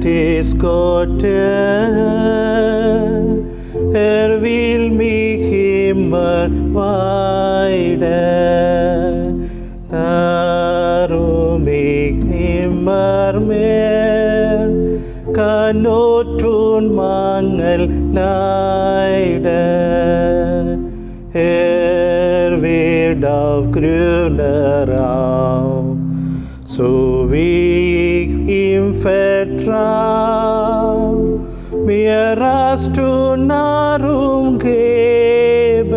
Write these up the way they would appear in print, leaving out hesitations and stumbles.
is Gottes, vil mig himmel weide, darum ich nimmer mehr kann Not und Mangel leiden. Wird auf grüner Raum, so wie ich ihm vertrau, mir Rast und Nahrung geben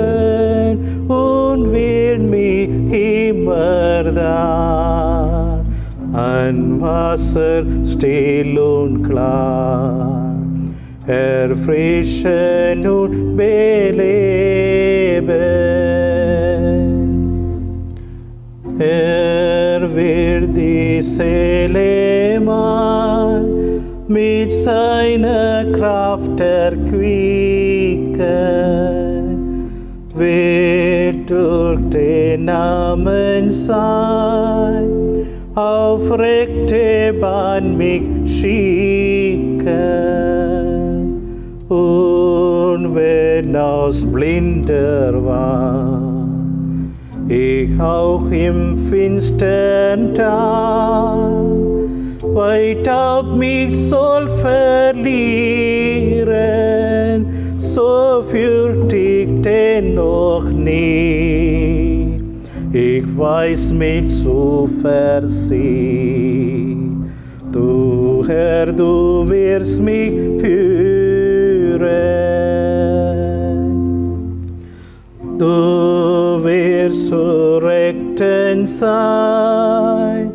und wird mich immer da an Wasser still und klar erfrischen und beleben. Wird die Seele mein mit seiner Kraft erquicken, wird durch den Namen sein aufrechte Bahn mich schicken. Und wenn aus blinder war ich auch im finstern Tal weit auf mich soll verlieren, so fürcht ich dennoch nie. Ich weiß mit Zuversicht, du Herr, du wirst mich führen. Du wirst zur Rechten sein,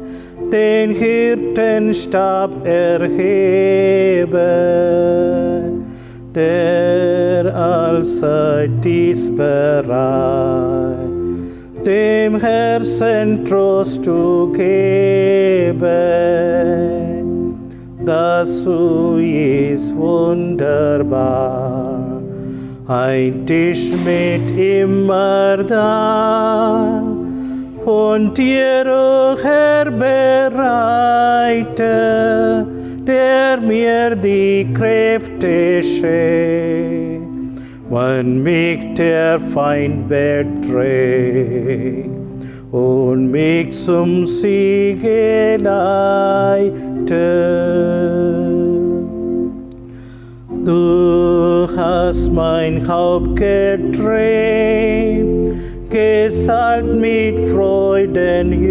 den Hirtenstab erheben, der allzeit dies bereit, dem Herzen Trost zu geben. Das ist wunderbar, ein Tisch mit immer da, von dir, o Herr, bereite, der mir die Kräfte schenkt, wenn mich der Feind bedrängt und mich zum Siege leitet. Du hast mein Haupt getränkt, gesalbt mit Freudenöle,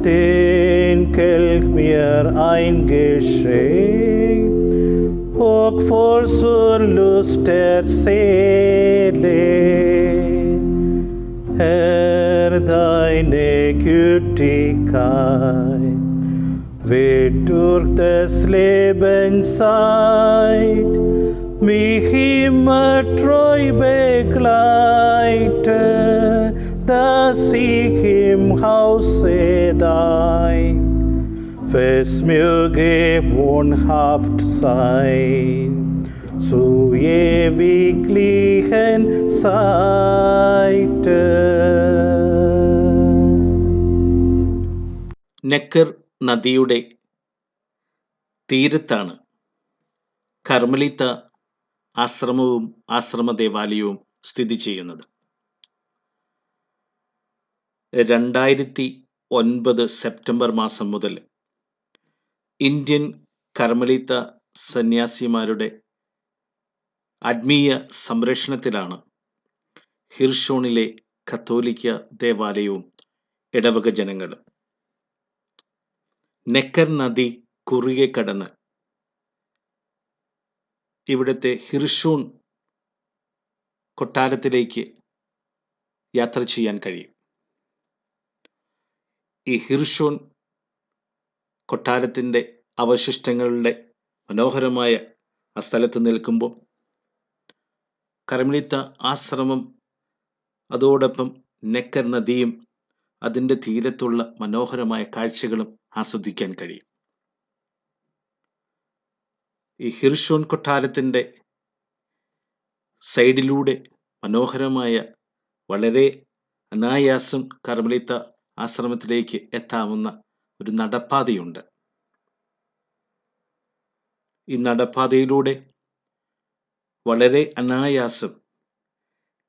den Kelch mir eingeschenkt, hoch voll zur Lust der Seele. Herr, deine Gütigkeit wird durch das Leben Zeit mich immer treu begleite, dass ich im Hause dein fest möge wohnhaft sein, zu ewiglichen Zeiten. Necker നദിയുടെ തീരത്താണ് കർമ്മലിത്ത ആശ്രമവും ആശ്രമ ദേവാലയവും സ്ഥിതി ചെയ്യുന്നത്. 2009 September മാസം മുതൽ Indian കർമ്മലിത്ത സന്യാസിമാരുടെ ആത്മീയ സംരക്ഷണത്തിലാണ് ഹിർഷോണിലെ കത്തോലിക്ക ദേവാലയവും ഇടവക ജനങ്ങളും. നെക്കർ നദി കുറുകെ കടന്ന് ഇവിടുത്തെ ഹിർഷോൺ കൊട്ടാരത്തിലേക്ക് യാത്ര ചെയ്യാൻ കഴിയും. ഈ ഹിർഷോൺ കൊട്ടാരത്തിൻ്റെ അവശിഷ്ടങ്ങളുടെ മനോഹരമായ ആ സ്ഥലത്ത് നിൽക്കുമ്പോൾ കർമ്മലിത്ത ആശ്രമം, അതോടൊപ്പം നെക്കർ നദിയും അതിൻ്റെ തീരത്തുള്ള മനോഹരമായ കാഴ്ചകളും ആസ്വദിക്കാൻ കഴിയും. ഈ ഹിർഷോൺ കൊട്ടാരത്തിൻ്റെ സൈഡിലൂടെ മനോഹരമായ, വളരെ അനായാസം കർമ്മലിത്ത ആശ്രമത്തിലേക്ക് എത്താവുന്ന ഒരു നടപ്പാതയുണ്ട്. ഈ നടപ്പാതയിലൂടെ വളരെ അനായാസം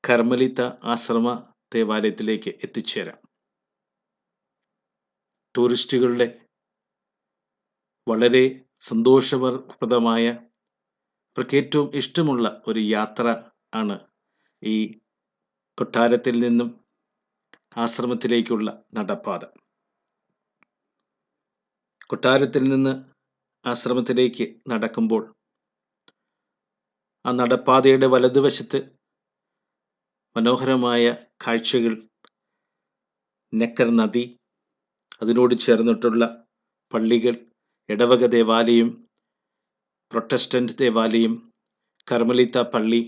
കർമ്മലിത്ത ആശ്രമ ദേവാലയത്തിലേക്ക് എത്തിച്ചേരാം. ടൂറിസ്റ്റുകളുടെ വളരെ സന്തോഷപ്രദമായ, അവർക്ക് ഏറ്റവും ഇഷ്ടമുള്ള ഒരു യാത്ര ആണ് ഈ കൊട്ടാരത്തിൽ നിന്നും ആശ്രമത്തിലേക്കുള്ള നടപ്പാത. കൊട്ടാരത്തിൽ നിന്ന് ആശ്രമത്തിലേക്ക് നടക്കുമ്പോൾ ആ നടപ്പാതയുടെ വലതുവശത്ത് മനോഹരമായ കാഴ്ചകൾ, നെക്കർ നദി, അതിനോട് ചേർന്നിട്ടുള്ള പള്ളികൾ, ഇടവക ദേവാലയം, പ്രൊട്ടസ്റ്റന്റ് ദേവാലയം, കർമ്മലിത്ത പള്ളി,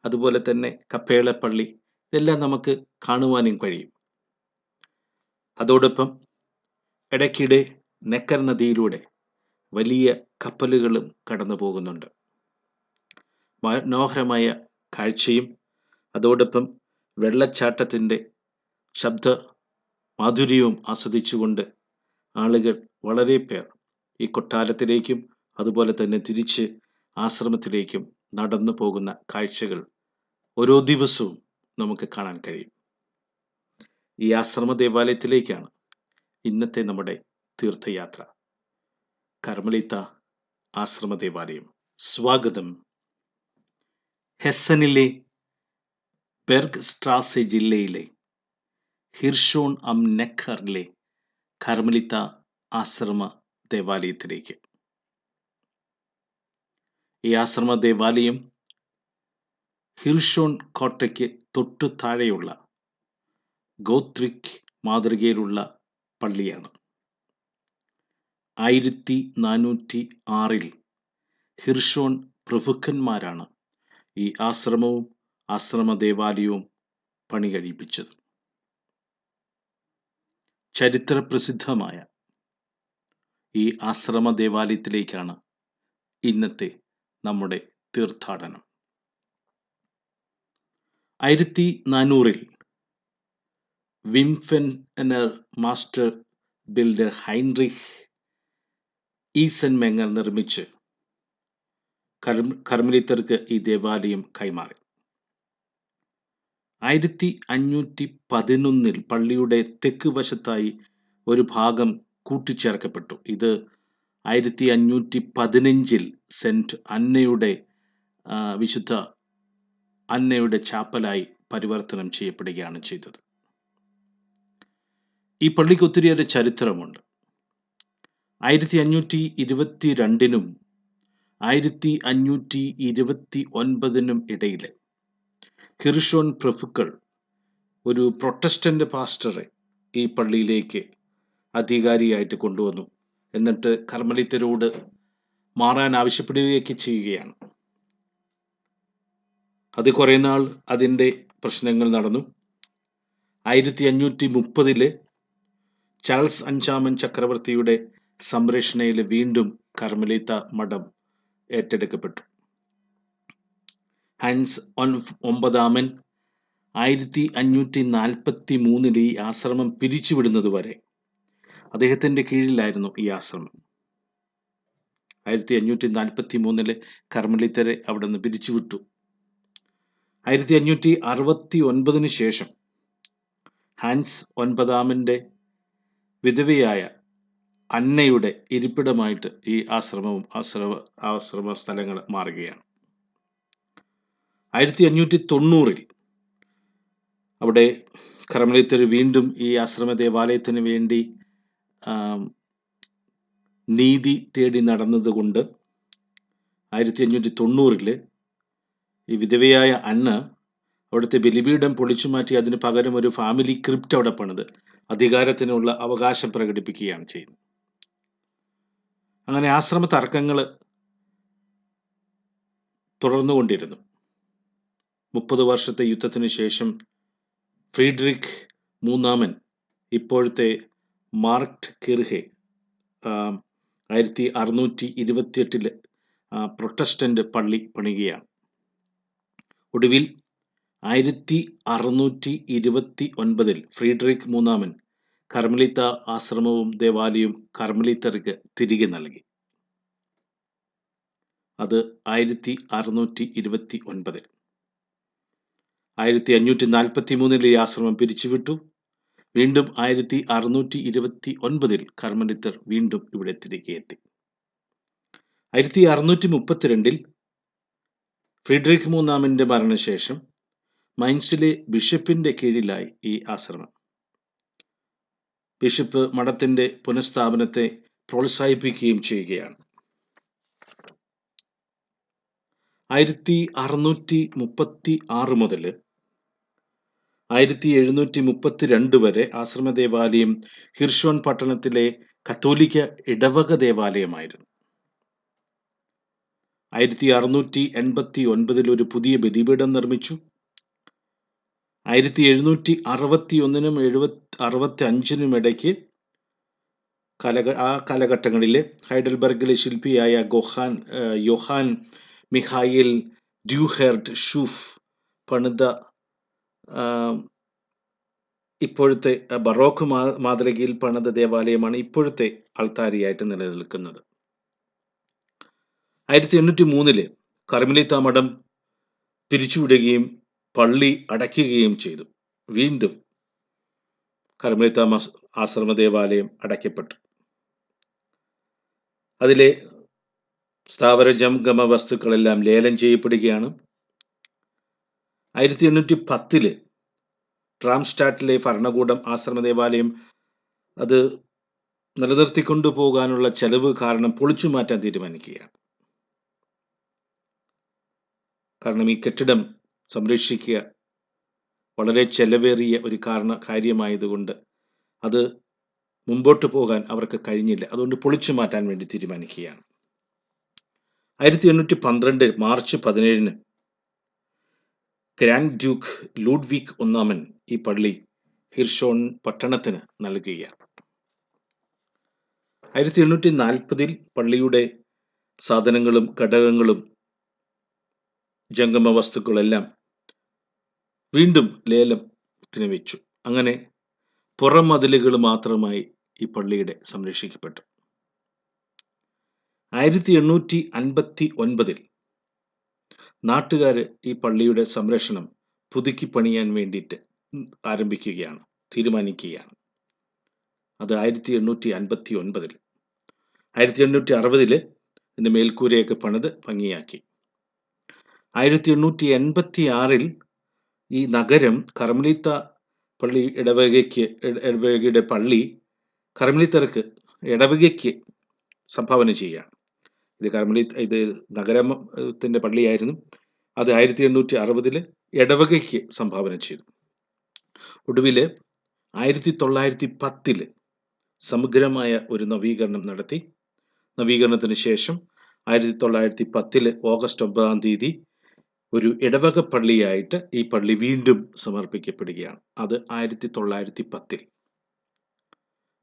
അതുപോലെ തന്നെ കപ്പേള പള്ളി, ഇതെല്ലാം നമുക്ക് കാണുവാനും കഴിയും. അതോടൊപ്പം ഇടയ്ക്കിടെ നെക്കർ നദിയിലൂടെ വലിയ കപ്പലുകളും കടന്നു പോകുന്നുണ്ട്. മനോഹരമായ കാഴ്ചയും അതോടൊപ്പം വെള്ളച്ചാട്ടത്തിൻ്റെ ശബ്ദ മാധുര്യവും ആസ്വദിച്ചുകൊണ്ട് ആളുകൾ വളരെ പേർ ഈ കൊട്ടാരത്തിലേക്കും അതുപോലെ തന്നെ തിരിച്ച് ആശ്രമത്തിലേക്കും നടന്നു പോകുന്ന കാഴ്ചകൾ ഓരോ ദിവസവും നമുക്ക് കാണാൻ കഴിയും. ഈ ആശ്രമ ദേവാലയത്തിലേക്കാണ് ഇന്നത്തെ നമ്മുടെ തീർത്ഥയാത്ര. കർമ്മലിത്ത ആശ്രമ ദേവാലയം. സ്വാഗതം. ഹെസ്സനിലെ ബെർഗ് സ്ട്രാസെ ജില്ലയിലെ ഹിർഷോൺ അം നെക്കറിലെ കർമ്മലിത്ത ആശ്രമ ദേവാലയത്തിലേക്ക്. ഈ ആശ്രമ ദേവാലയം ഹിർഷോൺ കോട്ടയ്ക്ക് തൊട്ടു താഴെയുള്ള ഗോത്രിക് മാതൃകയിലുള്ള പള്ളിയാണ്. 1406 ഹിർഷോൺ പ്രഭുക്കന്മാരാണ് ഈ ആശ്രമവും ആശ്രമ ദേവാലയവും പണി കഴിപ്പിച്ചത്. ചരിത്രപ്രസിദ്ധമായ ഈ ആശ്രമ ദേവാലയത്തിലേക്കാണ് ഇന്നത്തെ നമ്മുടെ തീർത്ഥാടനം. 1400 വിംഫെനർ മാസ്റ്റർ ബിൽഡർ ഹൈൻറിച്ച് ഈസൻമെങ്ങർ നിർമ്മിച്ച് കർമ്മലിത്തർക്ക് ഈ ദേവാലയം കൈമാറി. 1511 പള്ളിയുടെ തെക്ക് വശത്തായി ഒരു ഭാഗം കൂട്ടിച്ചേർക്കപ്പെട്ടു. ഇത് 1515 സെന്റ് അന്നയുടെ വിശുദ്ധ അന്നയുടെ ചാപ്പലായി പരിവർത്തനം ചെയ്യപ്പെടുകയാണ് ചെയ്തത്. ഈ പള്ളിക്ക് ഒത്തിരിയേറെ ചരിത്രമുണ്ട്. 1522 1529 ഇടയിൽ ഹിർഷോൺ പ്രഭുക്കൾ ഒരു പ്രൊട്ടസ്റ്റന്റ് പാസ്റ്ററെ ഈ പള്ളിയിലേക്ക് അധികാരിയായിട്ട് കൊണ്ടുവന്നു. എന്നിട്ട് കർമ്മലിത്തരോട് മാറാൻ ആവശ്യപ്പെടുകയൊക്കെ ചെയ്യുകയാണ്. അത് കുറേ നാൾ അതിൻ്റെ പ്രശ്നങ്ങൾ നടന്നു. 1530 ചാൾസ് അഞ്ചാമൻ ചക്രവർത്തിയുടെ സംരക്ഷണയിൽ വീണ്ടും കർമ്മലിത്ത മഠം ഏറ്റെടുക്കപ്പെട്ടു. ഹാൻസ് ഒമ്പതാമൻ 1543 ഈ ആശ്രമം പിരിച്ചുവിടുന്നതുവരെ അദ്ദേഹത്തിൻ്റെ കീഴിലായിരുന്നു ഈ ആശ്രമം. 1543 കർമ്മലിത്തരെ അവിടെ നിന്ന് പിരിച്ചുവിട്ടു. 1569 ശേഷം ഹാൻസ് ഒൻപതാമൻ്റെ വിധവയായ അന്നയുടെ ഇരിപ്പിടമായിട്ട് ഈ ആശ്രമ സ്ഥലങ്ങൾ മാറുകയാണ്. 1590 അവിടെ കർമ്മലിത്തർ വീണ്ടും ഈ ആശ്രമ ദേവാലയത്തിന് വേണ്ടി നീതി തേടി നടന്നതുകൊണ്ട് 1590 ഈ വിധവയായ അന്ന അവിടുത്തെ ബലിപീഠം പൊളിച്ചു മാറ്റി അതിന് പകരം ഒരു ഫാമിലി ക്രിപ്റ്റ് അവിടെ പണിത് അധികാരത്തിനുള്ള അവകാശം പ്രകടിപ്പിക്കുകയാണ് ചെയ്യുന്നത്. അങ്ങനെ ആശ്രമ തർക്കങ്ങൾ തുടർന്നുകൊണ്ടിരുന്നു. 30 വർഷത്തെ യുദ്ധത്തിന് ശേഷം ഫ്രീഡറിക് മൂന്നാമൻ ഇപ്പോഴത്തെ മാർക്ട് കിർഹെ 1628 പ്രൊട്ടസ്റ്റന്റ് പള്ളി പണിയുകയാണ്. ഒടുവിൽ 1629 ഫ്രീഡറിക് മൂന്നാമൻ കർമ്മലിത്ത ആശ്രമവും ദേവാലയവും കർമ്മലിത്തർക്ക് തിരികെ നൽകി. അത് 1629. 1543 ഈ ആശ്രമം പിരിച്ചുവിട്ടു. വീണ്ടും 1629 കർമ്മലിത്തർ വീണ്ടും ഇവിടെ തിരികെ എത്തി. 1632 ഫ്രീഡറിക് മൂന്നാമന്റെ മരണശേഷം മൈൻസിലെ ബിഷപ്പിന്റെ കീഴിലായി ഈ ആശ്രമം. ബിഷപ്പ് മഠത്തിന്റെ പുനഃസ്ഥാപനത്തെ പ്രോത്സാഹിപ്പിക്കുകയും ചെയ്യുകയാണ്. 1636 മുതൽ 1732 വരെ ആശ്രമ ദേവാലയം ഹിർഷോൺ പട്ടണത്തിലെ കത്തോലിക്ക ഇടവക ദേവാലയമായിരുന്നു. 1689 ഒരു പുതിയ ബലിപീഠം നിർമ്മിച്ചു. 1761 65 ഇടയ്ക്ക് ആ കാലഘട്ടങ്ങളിലെ ഹൈഡൽബർഗിലെ ശില്പിയായ യോഹാൻ മിഖായിൽ ഡ്യൂഹെർട്ട് ഷൂഫ് പണിത ഇപ്പോഴത്തെ ബറോക്ക് മാതൃകയിൽ പണിത ദേവാലയമാണ് ഇപ്പോഴത്തെ അൾത്താരിയായിട്ട് നിലനിൽക്കുന്നത്. 1803 കർമ്മലിത്ത മഠം പിരിച്ചുവിടുകയും പള്ളി അടയ്ക്കുകയും ചെയ്തു. വീണ്ടും കർമ്മലിത്ത ആശ്രമ ദേവാലയം അടയ്ക്കപ്പെട്ടു. അതിലെ സ്ഥാവര ജംഗമ വസ്തുക്കളെല്ലാം ലേലം ചെയ്യപ്പെടുകയാണ്. 1810 ട്രാംസ്റ്റാറ്റിലെ ഭരണകൂടം ആശ്രമ ദേവാലയം അത് നിലനിർത്തിക്കൊണ്ടുപോകാനുള്ള ചെലവ് കാരണം പൊളിച്ചു മാറ്റാൻ തീരുമാനിക്കുകയാണ്. കാരണം ഈ കെട്ടിടം സംരക്ഷിക്കുക വളരെ ചെലവേറിയ ഒരു കാര്യമായതുകൊണ്ട് അത് മുമ്പോട്ട് പോകാൻ അവർക്ക് കഴിഞ്ഞില്ല. അതുകൊണ്ട് പൊളിച്ചു മാറ്റാൻ വേണ്ടി തീരുമാനിക്കുകയാണ്. 1812 മാർച്ച് 17 ഗ്രാൻഡ് ഡ്യൂക്ക് ലൂഡ്വിഗ് ഒന്നാമൻ ഈ പള്ളി ഹിർഷോൺ പട്ടണത്തിന് നൽകുകയാണ്. 1840 പള്ളിയുടെ സാധനങ്ങളും ഘടകങ്ങളും ജംഗമ വസ്തുക്കളെല്ലാം വീണ്ടും ലേലത്തിന് വെച്ചു. അങ്ങനെ പുറം മതിലുകൾ മാത്രമായി ഈ പള്ളിയുടെ സംരക്ഷിക്കപ്പെട്ടു. 1859 നാട്ടുകാർ ഈ പള്ളിയുടെ സംരക്ഷണം പുതുക്കി പണിയാൻ വേണ്ടിയിട്ട് തീരുമാനിക്കുകയാണ്. അത് 1859. 1860 ഇതിൻ്റെ മേൽക്കൂരയൊക്കെ പണിത് ഭംഗിയാക്കി. 1886 ഈ നഗരം കർമ്മലിത്ത പള്ളി ഇടവകയുടെ പള്ളി കർമ്മലിത്തർക്ക് ഇടവകയ്ക്ക് സംഭാവന ചെയ്യുകയാണ്. ഇത് നഗരത്തിൻ്റെ പള്ളിയായിരുന്നു. അത് 1860 ഇടവകയ്ക്ക് സംഭാവന ചെയ്തു. ഒടുവിൽ 1910 സമഗ്രമായ ഒരു നവീകരണം നടത്തി. നവീകരണത്തിന് ശേഷം 1910 ഓഗസ്റ്റ് 9 ഒരു ഇടവക പള്ളിയായിട്ട് ഈ പള്ളി വീണ്ടും സമർപ്പിക്കപ്പെടുകയാണ്. അത് 1910.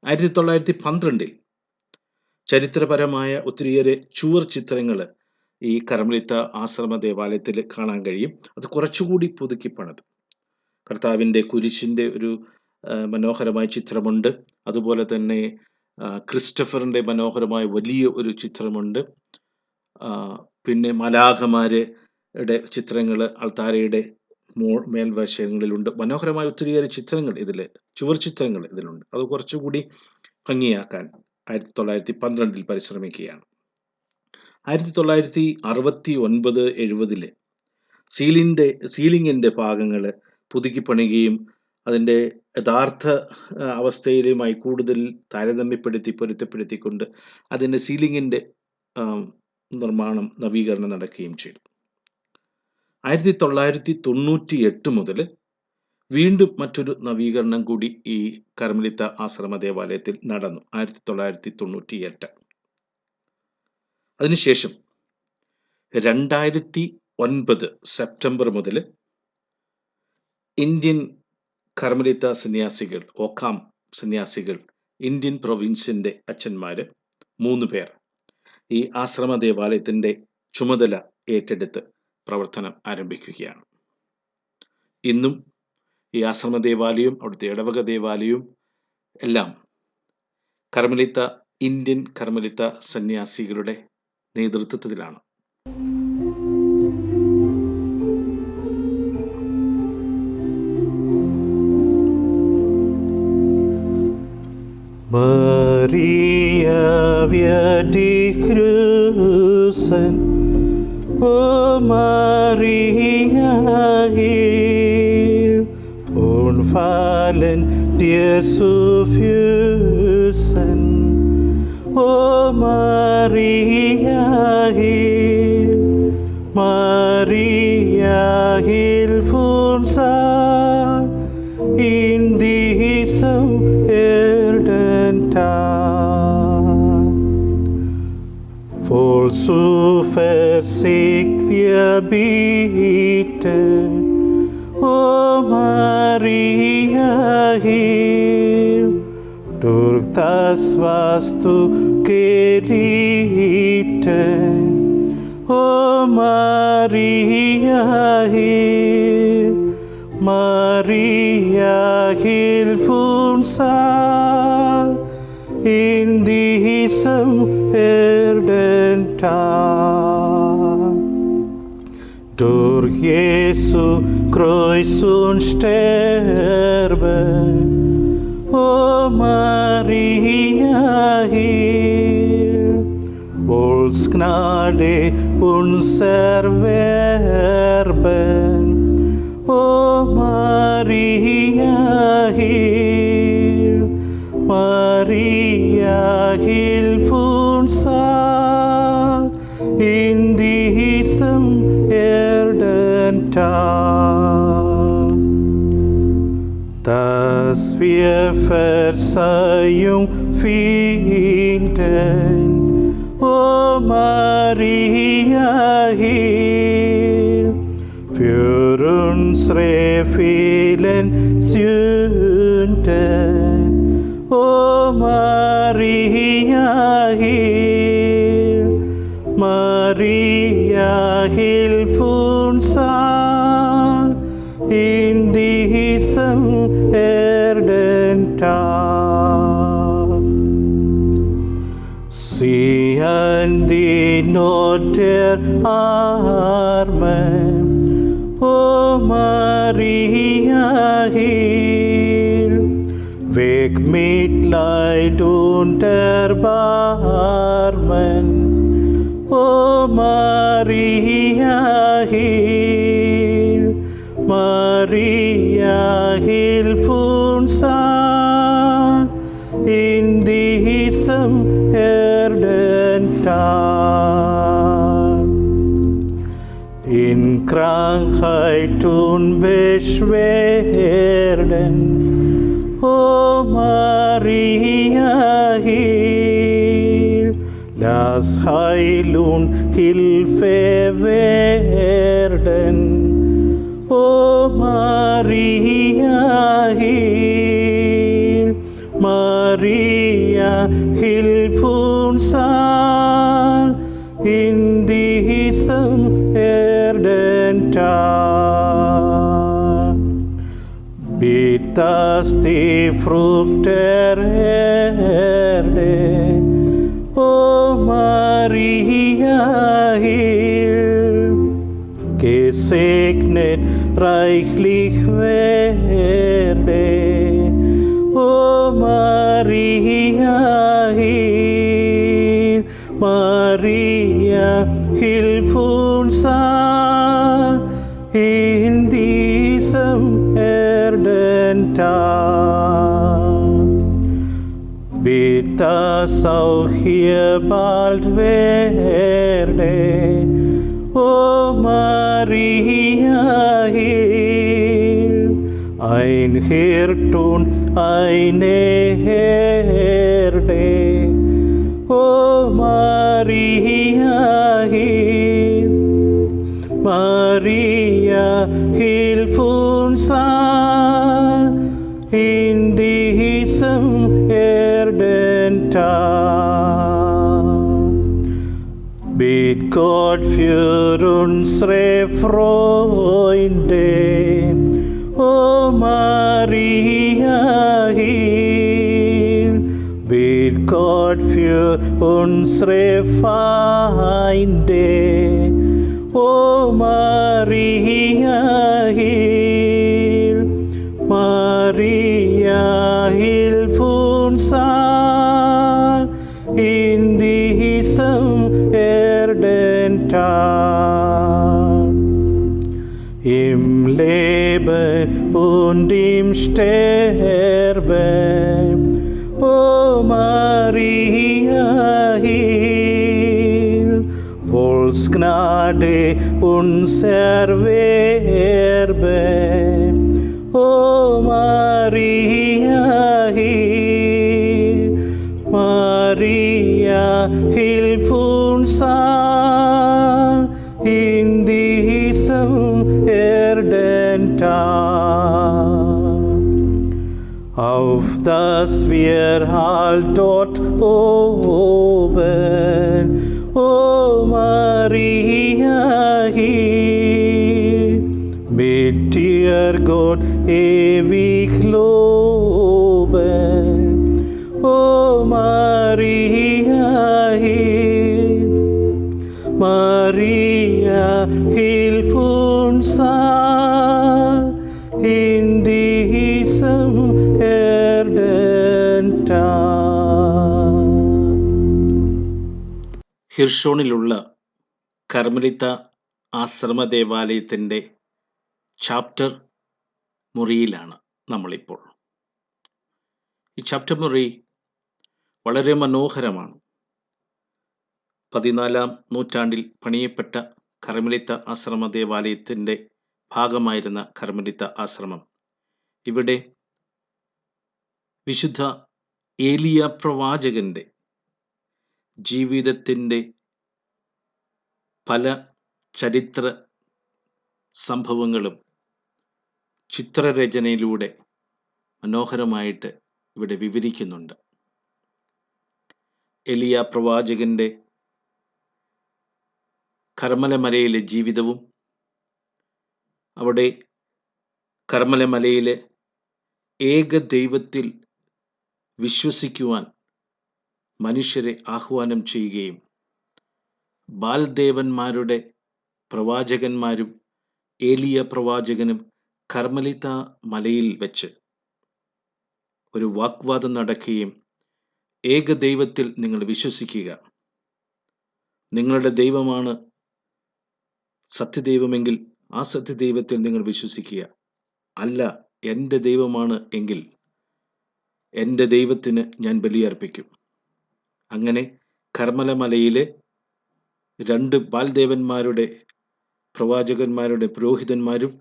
1912 ചരിത്രപരമായ ഒത്തിരിയേറെ ചുവർ ചിത്രങ്ങൾ ഈ കർമ്മലിത്ത ആശ്രമ ദേവാലയത്തിൽ കാണാൻ കഴിയും. അത് കുറച്ചുകൂടി പുതുക്കി പണിത്. കർത്താവിൻ്റെ കുരിശിൻ്റെ ഒരു മനോഹരമായ ചിത്രമുണ്ട്. അതുപോലെ തന്നെ ക്രിസ്റ്റഫറിൻ്റെ മനോഹരമായ വലിയ ഒരു ചിത്രമുണ്ട്. പിന്നെ മാലാഖമാരുടെ ചിത്രങ്ങൾ അൾത്താരയുടെ മേൽവശങ്ങളിലുണ്ട്. മനോഹരമായ ഒത്തിരിയേറെ ചിത്രങ്ങൾ ചുവർ ചിത്രങ്ങൾ ഇതിലുണ്ട്. അത് കുറച്ചുകൂടി ഭംഗിയാക്കാൻ 1912 പരിശ്രമിക്കുകയാണ്. 1969-70 സീലിംഗിൻ്റെ ഭാഗങ്ങൾ പുതുക്കി പണിയുകയും അതിൻ്റെ യഥാർത്ഥ അവസ്ഥയിലുമായി കൂടുതൽ പൊരുത്തപ്പെടുത്തിക്കൊണ്ട് അതിൻ്റെ സീലിംഗിൻ്റെ നിർമ്മാണം നവീകരണം നടക്കുകയും ചെയ്തു. 1998 മുതൽ വീണ്ടും മറ്റൊരു നവീകരണം കൂടി ഈ കർമ്മലിത്ത ആശ്രമ ദേവാലയത്തിൽ നടന്നു. 1998. അതിനുശേഷം 2009 സെപ്റ്റംബർ മുതൽ ഇന്ത്യൻ കർമ്മലിത്ത സന്യാസികൾ, ഓക്കാം സന്യാസികൾ, ഇന്ത്യൻ പ്രൊവിൻസിൻ്റെ അച്ഛന്മാർ 3 പേർ ഈ ആശ്രമ ദേവാലയത്തിൻ്റെ ചുമതല ഏറ്റെടുത്ത് പ്രവർത്തനം ആരംഭിക്കുകയാണ്. ഇന്നും ഈ ആശ്രമ ദേവാലയവും അവിടുത്തെ ഇടവക ദേവാലയവും എല്ലാം ഇന്ത്യൻ കർമ്മലിത്ത സന്യാസികളുടെ നേതൃത്വത്തിലാണ്. Maria, wir dich grüßen, o Maria, heil und fallen dir zu Füßen, o Maria, heil. Maria, hilf uns all in diesem Tag. Voll Zuversicht wir bieten, o Maria, heil, durch das, was du gelitten, o Maria, heil. Maria, hilf uns all in diesem Tag. Durch Jesu Kreuz und Sterben, o Maria, heil, woll's Gnade uns erwerben, o Maria, heil. Maria, hilf uns all in diesem Tag, dass wir Verzeihung finden, o Maria, heil, für unsere vielen Sünden, o Maria, heil. Maria, hilf uns all in diesem Tag. Sieh an die Not der Armen, o Maria, heil, weg Mitleid und Erbarmen, o Maria, heil. Maria, hilf uns all in diesem Tag. In Krankheit und Beschwerden, o Maria, heil, lass Heil und Hilfe werden, o Maria, heil. Maria, hilf uns all in diesem Tag. Bitt, dass die Frucht der Erde, o Maria, heil, gesegnet reichlich werde, o Maria, heil. Maria, hilf uns all in diesem Tag. Bitt, dass auch hier bald werde, o Maria, heil, ein Hirt und eine Herde, o Maria, heil. Maria, hilf uns all in diesem Tag. Bitt Gott für unsere Freunde, o Maria, heil, Gott für unsere Feinde. O Maria, heil, Maria, hilf uns all in diesem Erdental, im Leben und im Sterben. O Maria, heil, woll's Gnade uns erwerben. O Maria, heil, Maria, hilf uns all in diesem Erdental, auf dass wir halt dort oben, O Maria, heil, mit dir Gott ewig loben. O Maria, heil, Maria, hilf uns all in diesem Erdental. ഹിർഷോണിലുള്ള കർമ്മലിത്ത ആശ്രമ ദേവാലയത്തിൻ്റെ chapter മുറിയിലാണ് നമ്മളിപ്പോൾ. ഈ chapter മുറി വളരെ മനോഹരമാണ്. 14-ാം നൂറ്റാണ്ടിൽ പണിയപ്പെട്ട കർമ്മലിത്ത ആശ്രമ ദേവാലയത്തിൻ്റെ ഭാഗമായിരുന്ന കർമ്മലിത്ത ആശ്രമം. ഇവിടെ വിശുദ്ധ ഏലിയ പ്രവാചകന്റെ ജീവിതത്തിൻ്റെ പല ചരിത്ര സംഭവങ്ങളും ചിത്രരചനയിലൂടെ മനോഹരമായിട്ട് ഇവിടെ വിവരിക്കുന്നുണ്ട്. ഏലിയ പ്രവാചകന്റെ കർമ്മലമലയിലെ ജീവിതവും അവിടെ കർമ്മലമലയിലെ ഏക ദൈവത്തിൽ വിശ്വസിക്കുവാൻ മനുഷ്യരെ ആഹ്വാനം ചെയ്യുകയും ബാൽദേവന്മാരുടെ പ്രവാചകന്മാരും ഏലിയ പ്രവാചകനും കർമ്മലിത്ത മലയിൽ വെച്ച് ഒരു വാഗ്വാദം നടക്കുകയും ഏക ദൈവത്തിൽ നിങ്ങൾ വിശ്വസിക്കുക, നിങ്ങളുടെ ദൈവമാണ് സത്യദൈവമെങ്കിൽ ആ സത്യദൈവത്തിൽ നിങ്ങൾ വിശ്വസിക്കുക, അല്ല എൻ്റെ ദൈവമാണ് എങ്കിൽ എൻ്റെ ദൈവത്തിന് ഞാൻ ബലിയർപ്പിക്കും. അങ്ങനെ കർമ്മലമലയിലെ 2 ബാൽദേവന്മാരുടെ പ്രവാചകന്മാരുടെ പുരോഹിതന്മാരും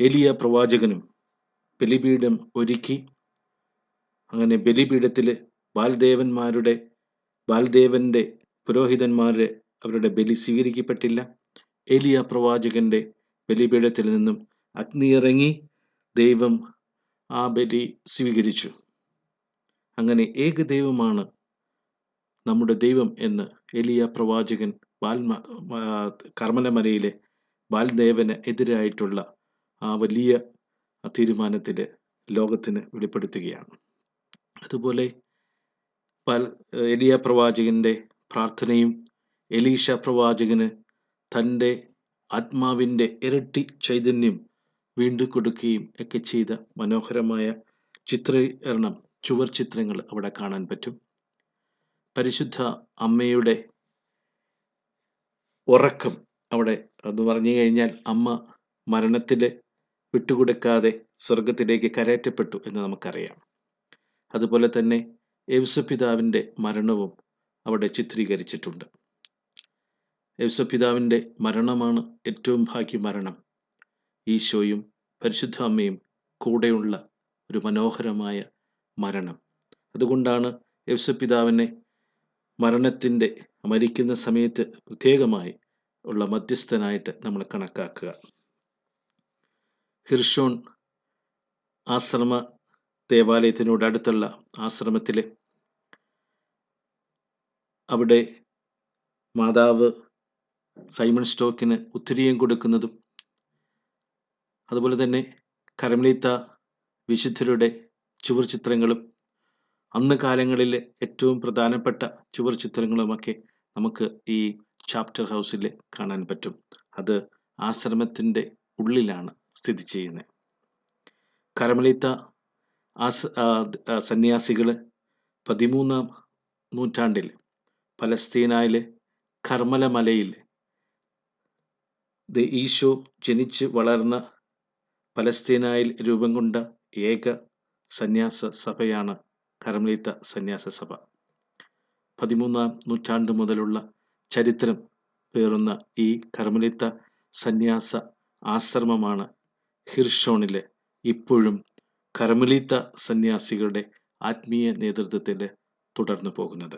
ഏലിയ പ്രവാചകനും ബലിപീഠം ഒരുക്കി. അങ്ങനെ ബലിപീഠത്തിൽ ബാൽദേവന്റെ പുരോഹിതന്മാരുടെ അവരുടെ ബലി സ്വീകരിക്കപ്പെട്ടില്ല. ഏലിയ പ്രവാചകന്റെ ബലിപീഠത്തിൽ നിന്നും അഗ്നി ഇറങ്ങി ദൈവം ആ ബലി സ്വീകരിച്ചു. അങ്ങനെ ഏകദൈവമാണ് നമ്മുടെ ദൈവം എന്ന് ഏലിയ പ്രവാചകൻ കർമ്മലമലയിലെ ബാൽദേവന് എതിരായിട്ടുള്ള ആ വലിയ തീരുമാനത്തിൽ ലോകത്തിന് വെളിപ്പെടുത്തുകയാണ്. അതുപോലെ ഏലിയ പ്രവാചകന്റെ പ്രാർത്ഥനയും എലീശ പ്രവാചകന് തൻ്റെ ആത്മാവിൻ്റെ ഇരട്ടി ചൈതന്യം വീണ്ടും കൊടുക്കുകയും ഒക്കെ ചെയ്ത മനോഹരമായ ചിത്രീകരണം, ചുവർ ചിത്രങ്ങൾ അവിടെ കാണാൻ പറ്റും. പരിശുദ്ധ അമ്മയുടെ ഉറക്കം അവിടെ എന്ന് പറഞ്ഞു കഴിഞ്ഞാൽ അമ്മ മരണത്തിൽ വിട്ടുകൊടുക്കാതെ സ്വർഗത്തിലേക്ക് കരയറ്റപ്പെട്ടു എന്ന് നമുക്കറിയാം. അതുപോലെ തന്നെ യേശുപിതാവിൻ്റെ മരണവും അവിടെ ചിത്രീകരിച്ചിട്ടുണ്ട്. യേശുപിതാവിൻ്റെ മരണമാണ് ഏറ്റവും ഭാഗ്യമരണം. ഈശോയും പരിശുദ്ധ അമ്മയും കൂടെയുള്ള ഒരു മനോഹരമായ മരണം. അതുകൊണ്ടാണ് യേശുപിതാവിനെ മരിക്കുന്ന സമയത്ത് പ്രത്യേകമായി ഉള്ള മധ്യസ്ഥനായിട്ട് നമ്മൾ കണക്കാക്കുക. ഹിർഷോൺ ആശ്രമ ദേവാലയത്തിനോട് അടുത്തുള്ള ആശ്രമത്തിൽ അവിടെ മാതാവ് സൈമൺ സ്റ്റോക്കിന് ഉത്തരീയം കൊടുക്കുന്നതും അതുപോലെ തന്നെ കർമ്മലിത്ത വിശുദ്ധരുടെ ചുവർ ചിത്രങ്ങളും അന്ന് കാലങ്ങളിൽ ഏറ്റവും പ്രധാനപ്പെട്ട ചുവർ ചിത്രങ്ങളുമൊക്കെ നമുക്ക് ഈ ചാപ്റ്റർ ഹൗസിൽ കാണാൻ പറ്റും. അത് ആശ്രമത്തിൻ്റെ ഉള്ളിലാണ് സ്ഥിതി ചെയ്യുന്നത്. കർമ്മലീത്ത സന്യാസികൾ 13-ാം നൂറ്റാണ്ടിൽ പലസ്തീനയിലെ കർമ്മല മലയിൽ ഈശോ ജനിച്ച് വളർന്ന പലസ്തീനയിൽ രൂപം കൊണ്ട ഏക സന്യാസ സഭയാണ് കർമ്മലീത്ത സന്യാസ സഭ. 13-ാം നൂറ്റാണ്ട് മുതലുള്ള ചരിത്രം പേറുന്ന ഈ കർമ്മലീത്ത സന്യാസ ആശ്രമമാണ് ഹിർഷോണിലെ ഇപ്പോഴും കർമ്മലീത്ത സന്യാസികളുടെ ആത്മീയ നേതൃത്വത്തിൽ തുടർന്നു പോകുന്നത്.